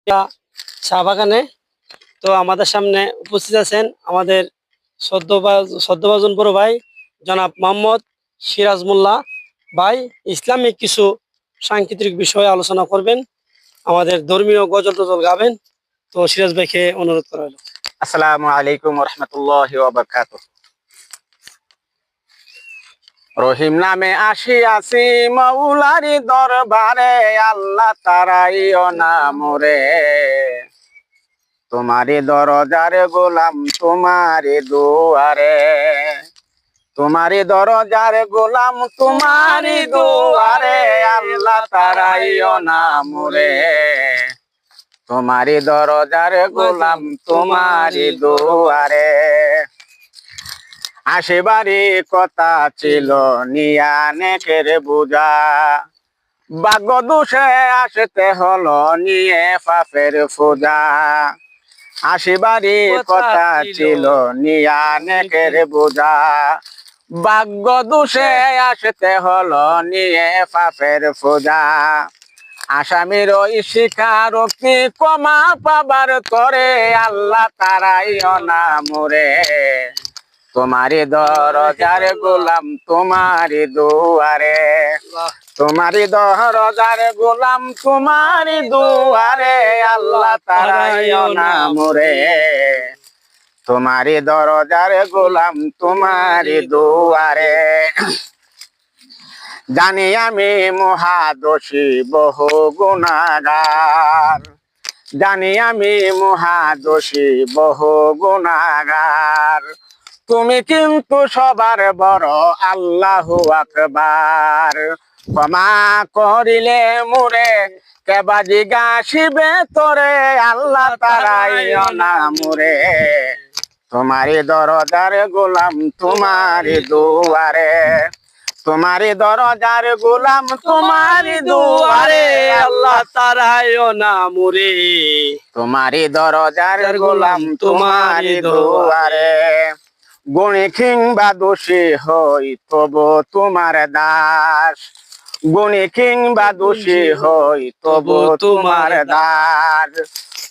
চা বাগানে। তো আমাদের সামনে উপস্থিত আছেন আমাদের সদ্যভাজন বড় ভাই জনাব মোহাম্মদ সিরাজ মোল্লা ভাই। ইসলামিক কিছু সাংকেতিক বিষয়ে আলোচনা করবেন, আমাদের ধর্মীয় গজল টজল গাবেন। তো সিরাজ ভাইকে অনুরোধ করা হলো। আসসালামু আলাইকুম রহমতুল্লাহি ওয়া বারাকাতুহু। রহিম নামে আসি মৌলারি দরবারে, আল্লাহ তারাইও না মোরে। তোমারি দরজার গোলাম তোমারি দুয়ারে, তোমারি দরজার গোলাম তোমারি দুয়ারে, আল্লাহ তারাইও না মোরে। তোমারি দরজার গোলাম তোমারি দুয়ারে। আশেবারি কথা ছিল নিয়া নেকের বুঝা, ভাগ্য দোষে আসতে হলো নিয়ে পাপের পূজা। আশেবারি কথা ছিল নিয়া নেকের বুঝা, ভাগ্য দোষে আসতে হলো নিয়ে পাপের পূজা। আসামির ওই স্বীকারোক্তি ক্ষমা পাবার তরে, আল্লাহ তারাইও না মোরে। তোমারি দরজার গোলাম তোমারি দুয়ারে, তোমারি দরজার গোলাম তোমারি দুয়ারে, আল্লাহ তারাইও না মোরে। তোমারি দরজার গোলাম তোমারি দুয়ারে। জানি আমি মহাদোষী বহু গুনাহগার, জানি আমি মহাদোষী বহু গুনাহগার। তুমি কিন্তু সবার বড় আল্লাহু আকবার। ক্ষমা করিলে মোরে কেবা জিজ্ঞাসিবে তোরে, আল্লাহ তারাইও না মোরে। তোমারি দরজার গোলাম তোমারি দুয়ারে, তোমারি দরজার গোলাম তোমারি দুয়ারে, আল্লাহ তারাইও না মোরে। তোমারি দরজার গোলাম তোমারি দুয়ারে। গুণী কিংবা দোষী হই তবু তোমার দাস, গুণী কিংবা দোষী হই তবু তোমার দাস।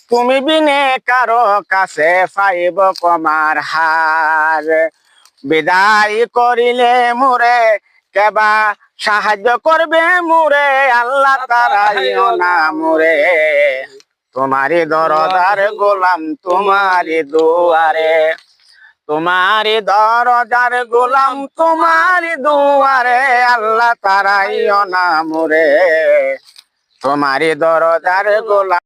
তুমি বিনে কারো কাছে পাইব কমার হার, বিদায় করিলে মোরে কেবা সাহায্য করবে মোরে, আল্লাহ তারাইও না মোরে। তোমারি দরজার গোলাম তোমারি দুয়ারে, তোমারি দরজার গোলাম তোমারি দুয়ারে, আল্লাহ তারাইও না মোরে। তোমারি দরজার গোলাম